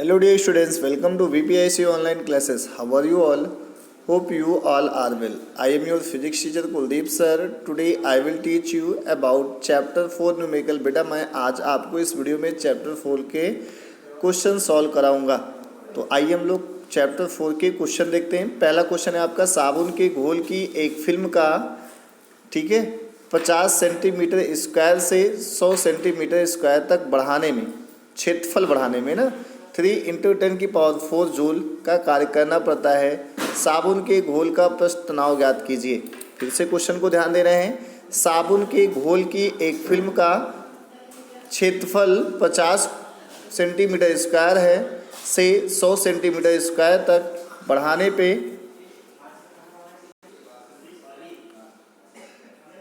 Hello dear students, welcome to VPIC online classes. How are you all? Hope you all are well. I am your physics teacher Kuldeep sir. Today I will teach you about chapter 4 numerical. बेटा मैं आज आपको इस video में chapter 4 के question solve कराऊंगा। तो आइए हम लोग चैप्टर 4 के क्वेश्चन देखते हैं। पहला क्वेश्चन है आपका, साबुन के घोल की एक फिल्म का, ठीक है, 50 सेंटीमीटर स्क्वायर से 100 सेंटीमीटर स्क्वायर तक बढ़ाने में, क्षेत्रफल बढ़ाने में ना 3 × 10⁴ जूल का कार्य करना पड़ता है। साबुन के घोल का पृष्ठ तनाव ज्ञात कीजिए। फिर से क्वेश्चन को ध्यान दे रहे हैं। साबुन के घोल की एक फिल्म का क्षेत्रफल 50 सेंटीमीटर स्क्वायर है से 100 सेंटीमीटर स्क्वायर तक बढ़ाने पे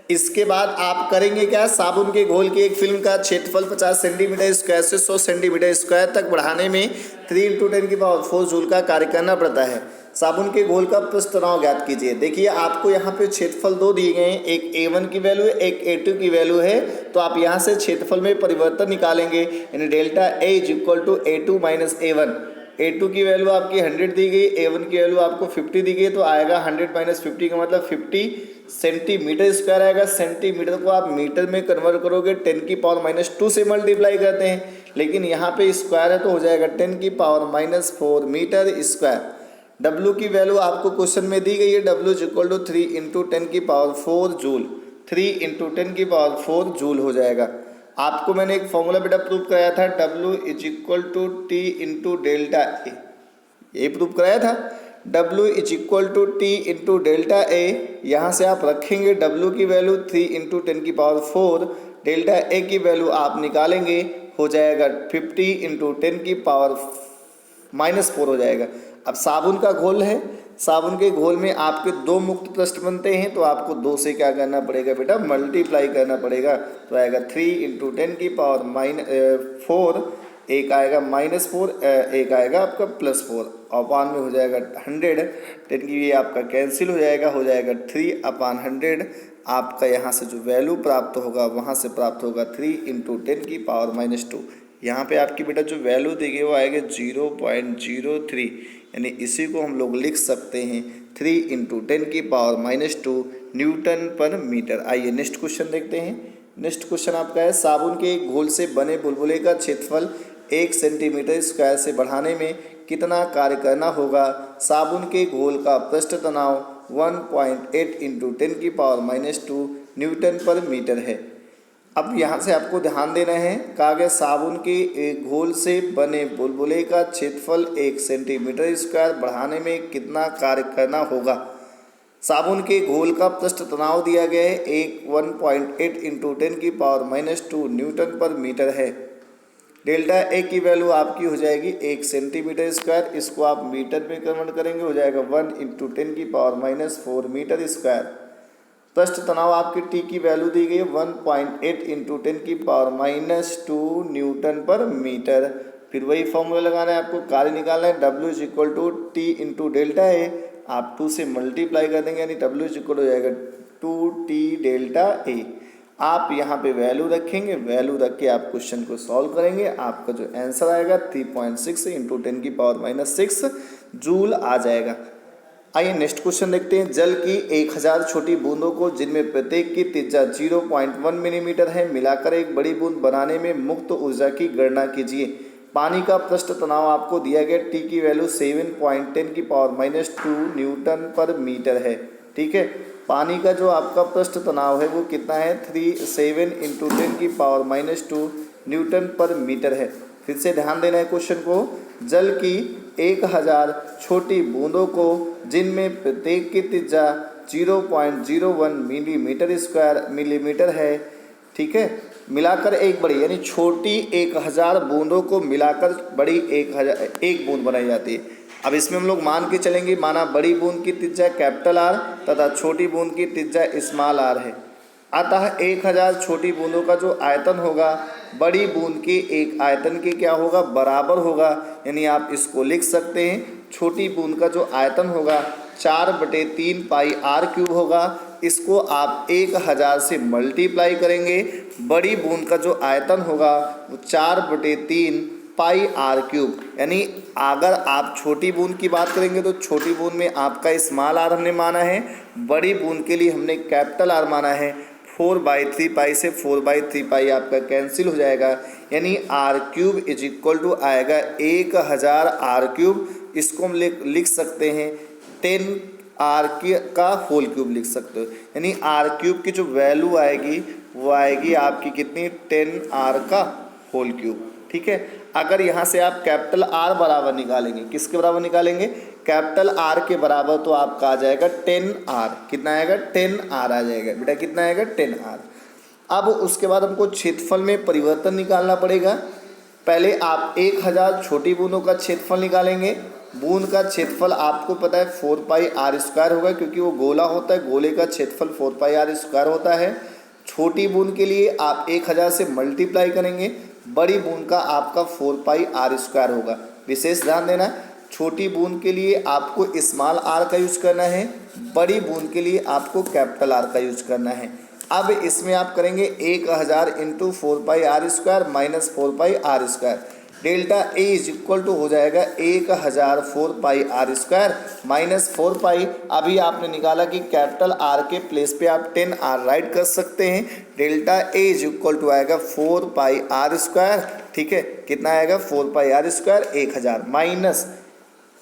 इसके बाद आप करेंगे क्या, साबुन के घोल की एक फिल्म का क्षेत्रफल 50 सेंटीमीटर स्क्वायर से 100 सेंटीमीटर स्क्वायर तक बढ़ाने में 3 × 10⁴ जूल का कार्य करना पड़ता है। साबुन के घोल का पृष्ठ तनाव ज्ञात कीजिए। देखिए आपको यहाँ पे क्षेत्रफल दो दिए गए हैं, एक A1 की वैल्यू है, एक A2 की वैल्यू है। तो आप यहाँ से क्षेत्रफल में परिवर्तन निकालेंगे, यानी delta A = A2 - A1। A2 की वैल्यू आपकी 100 दी गई, A1 की वैल्यू आपको 50 दी गई, तो आएगा 100 - 50 का मतलब 50 सेंटीमीटर स्क्वायर आएगा। सेंटीमीटर को आप मीटर में कन्वर्ट करोगे 10⁻² से मल्टीप्लाई करते हैं, लेकिन यहाँ पे स्क्वायर है तो हो जाएगा 10⁻⁴ मीटर स्क्वायर। W की वैल्यू आपको क्वेश्चन में दी गई है, W = 3 × 10⁴ जूल। 3 × 10⁴ जूल हो जाएगा। आपको मैंने एक फॉर्मूला बेटा प्रूव कराया था, W = T × डेल्टा A, ये प्रूव कराया था। W = T × डेल्टा A, यहाँ से आप रखेंगे W की वैल्यू 3 × 10⁴, डेल्टा A की वैल्यू आप निकालेंगे, हो जाएगा 50 × 10⁻⁴ हो जाएगा। अब साबुन का घोल है, साबुन के घोल में आपके दो मुक्त पृष्ठ बनते हैं, तो आपको 2 से क्या करना पड़ेगा बेटा, मल्टीप्लाई करना पड़ेगा। तो आएगा 3 × 10⁻⁴, एक आएगा -4, एक आएगा आपका +4, अपान में हो जाएगा 100। 10 की ये आपका कैंसिल हो जाएगा, हो जाएगा 3/100। आपका यहाँ से जो वैल्यू प्राप्त होगा वहाँ से प्राप्त होगा 3 × 10⁻²। यहाँ पे आपकी बेटा जो वैल्यू दी गई वो आएगा 0.03, यानी इसी को हम लोग लिख सकते हैं 3 × 10⁻² न्यूटन पर मीटर। आइए नेक्स्ट क्वेश्चन देखते हैं। नेक्स्ट क्वेश्चन आपका है, साबुन के एक घोल से बने बुलबुले का क्षेत्रफल 1 सेंटीमीटर स्क्वायर से बढ़ाने में कितना कार्य करना होगा। साबुन के घोल का पृष्ठ तनाव 1.8 × 10⁻² न्यूटन पर मीटर है। अब यहाँ से आपको ध्यान देना है, कहा गया साबुन के एक घोल से बने बुलबुले का क्षेत्रफल 1 सेंटीमीटर स्क्वायर बढ़ाने में कितना कार्य करना होगा। साबुन के घोल का पृष्ठ तनाव दिया गया है 1.8 × 10⁻² न्यूटन पर मीटर है। डेल्टा A की वैल्यू आपकी हो जाएगी 1 सेंटीमीटर स्क्वायर, इसको आप मीटर में कन्वर्ट करेंगे, हो जाएगा 1 × 10⁻⁴ मीटर स्क्वायर। पृष्ठ तनाव आपकी T की वैल्यू दी गई है 1.8 × 10⁻² न्यूटन पर मीटर। फिर वही फॉर्मूला लगाना है, आपको कार्य निकालना है। W = T × डेल्टा A, आप 2 से मल्टीप्लाई कर देंगे, यानी W हो जाएगा 2T डेल्टा A। आप यहाँ पे वैल्यू रखेंगे, वैल्यू रख के आप क्वेश्चन को सॉल्व करेंगे, आपका जो आंसर आएगा 3.6 × 10⁻⁶ जूल आ जाएगा। आइए नेक्स्ट क्वेश्चन देखते हैं। जल की 1000 छोटी बूंदों को, जिनमें प्रत्येक की त्रिज्या 0.1 मिलीमीटर है, मिलाकर एक बड़ी बूंद बनाने में मुक्त ऊर्जा की गणना कीजिए। पानी का पृष्ठ तनाव आपको दिया गया, T की वैल्यू 7.10⁻² न्यूटन पर मीटर है। ठीक है, पानी का जो आपका पृष्ठ तनाव है वो कितना है, 7 × 10⁻² न्यूटन पर मीटर है। फिर से ध्यान देना है क्वेश्चन को। जल की 1000 छोटी बूंदों को, जिनमें प्रत्येक की त्रिज्या 0.01 मिलीमीटर है, ठीक है, मिलाकर एक बड़ी, यानी छोटी 1000 बूंदों को मिलाकर बड़ी 1 बूंद बनाई जाती है। अब इसमें हम लोग मान के चलेंगे, माना बड़ी बूंद की त्रिज्या R तथा छोटी बूंद की त्रिज्या r है। अतः 1000 छोटी बूंदों का जो आयतन होगा बड़ी बूंद के एक आयतन के क्या होगा, बराबर होगा। यानी आप इसको लिख सकते हैं, छोटी बूंद का जो आयतन होगा 4/3 πr³ होगा। इसको आप 1000 से मल्टीप्लाई करेंगे, बड़ी बूंद का जो आयतन होगा वो 4/3 पाई आर क्यूब। यानी अगर आप छोटी बूंद की बात करेंगे तो छोटी बूंद में आपका स्मॉल आर हमने माना है, बड़ी बूंद के लिए हमने कैपिटल आर माना है। 4/3 पाई से 4/3 पाई आपका कैंसिल हो जाएगा, यानी R cube is equal to आएगा 1000 आर क्यूब। इसको हम लिख सकते हैं 10 आर का होल क्यूब लिख सकते हो, यानी आर क्यूब की जो वैल्यू आएगी वो आएगी आपकी कितनी, 10 आर का होल क्यूब। ठीक है, अगर यहाँ से आप कैपिटल आर बराबर निकालेंगे, किसके बराबर निकालेंगे, कैपिटल आर के बराबर, तो आपका आ जाएगा 10 आर। कितना आएगा, 10 आर आ जाएगा बेटा, कितना आएगा, 10 आर। अब उसके बाद हमको क्षेत्रफल में परिवर्तन निकालना पड़ेगा। पहले आप 1000 छोटी बूंदों का क्षेत्रफल निकालेंगे। बूंद का क्षेत्रफल आपको पता है 4 पाई आर स्क्वायर होगा, क्योंकि वो गोला होता है, गोले का क्षेत्रफल 4 पाई आर स्क्वायर होता है। छोटी बूंद के लिए आप 1000 से मल्टीप्लाई करेंगे, बड़ी बूंद का आपका 4 पाई आर स्क्वायर होगा। विशेष ध्यान देना, छोटी बूंद के लिए आपको स्मॉल आर का यूज करना है, बड़ी बूंद के लिए आपको कैपिटल आर का यूज करना है। अब इसमें आप करेंगे 1000 into 4 pi R square minus 4 pi R square. Delta A is equal to हो जाएगा 1000 4 pi R square minus 4 pi. अभी आपने निकाला कि कैपिटल आर के प्लेस पे आप 10 आर राइट कर सकते हैं। Delta A is equal to आएगा 4 पाई आर स्क्वायर। ठीक है, कितना आएगा, 4 पाई आर स्क्वायर 1000 माइनस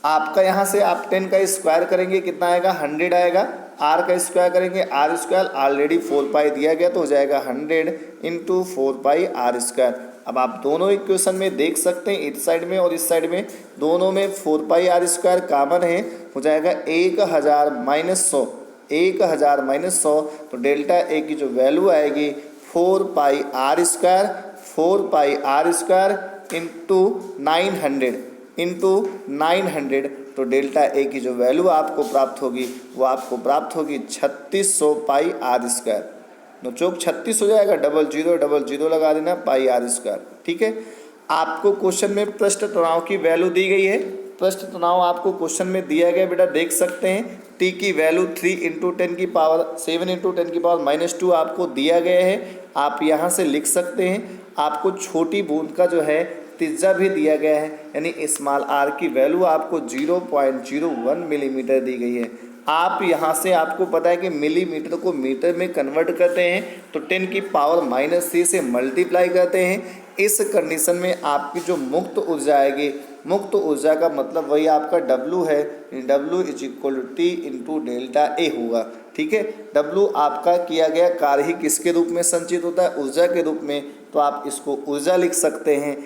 आपका यहाँ से आप 10 का स्क्वायर करेंगे, कितना आएगा, 100 आएगा। आर का स्क्वायर करेंगे, आर स्क्वायर ऑलरेडी 4 पाई दिया गया तो हो जाएगा 100 इंटू 4 पाई आर स्क्वायर। अब आप दोनों इक्वेशन में देख सकते हैं, इस साइड में और इस साइड में दोनों में 4 पाई आर स्क्वायर कॉमन है, हो जाएगा 1000 माइनस 100, 1000 माइनस 100। तो डेल्टा ए की जो वैल्यू आएगी 4 pi R square, 4 pi R square into 900, तो डेल्टा ए की जो वैल्यू आपको प्राप्त होगी वो आपको प्राप्त होगी 3600 पाई आर स्क्वायर। नो चौक 36 हो जाएगा, 0000 लगा देना, पाई आर स्क्वायर। ठीक है, आपको क्वेश्चन में पृष्ठ तनाव की वैल्यू दी गई है। पृष्ठ तनाव आपको क्वेश्चन में दिया गया बेटा, देख सकते हैं। टी की वैल्यू 3 इंटू 10 की पावर 7 इंटू 10 की पावर -2 आपको दिया गया है। आप यहाँ से लिख सकते हैं। आपको छोटी बूंद का जो है त्रिज्या भी दिया गया है, यानी स्मॉल आर की वैल्यू आपको 0.01 मिलीमीटर दी गई है। आप यहाँ से आपको पता है कि मिलीमीटर को मीटर में कन्वर्ट करते हैं तो 10 की पावर -3 से मल्टीप्लाई करते हैं। इस कंडीशन में आपकी जो मुक्त ऊर्जा आएगी, मुक्त ऊर्जा का मतलब वही आपका W है, W is equal to T into delta A होगा। ठीक है, W आपका किया गया कार्य ही किसके रूप में संचित होता है, ऊर्जा के रूप में, तो आप इसको ऊर्जा लिख सकते हैं।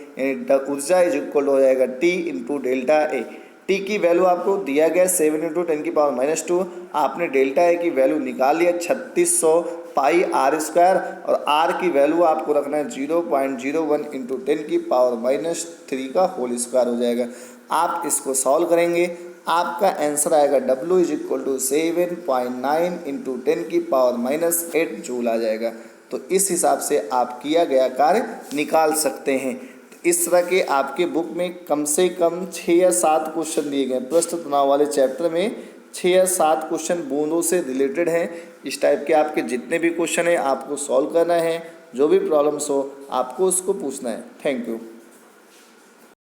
ऊर्जा इज इक्वल हो जाएगा T इंटू डेल्टा ए। टी की वैल्यू आपको दिया गया 7 इंटू 10 की पावर -2। आपने डेल्टा ए की वैल्यू निकाल लिया 3600 पाई आर स्क्वायर, और आर की वैल्यू आपको रखना है 0.01 इंटू 10 की पावर -3 का होल स्क्वायर हो जाएगा। आप इसको सॉल्व करेंगे, आपका आंसर आएगा W is equal to 7.9 into 10 की पावर -8 जूल आ जाएगा। तो इस हिसाब से आप किया गया कार्य निकाल सकते हैं। इस तरह के आपके बुक में कम से कम 6 या 7 क्वेश्चन दिए गए। पृष्ठ तनाव वाले चैप्टर में 6 या 7 क्वेश्चन बूंदों से रिलेटेड हैं। इस टाइप के आपके जितने भी क्वेश्चन हैं आपको सॉल्व करना है। जो भी प्रॉब्लम्स हो आपको उसको पूछना है। Thank you.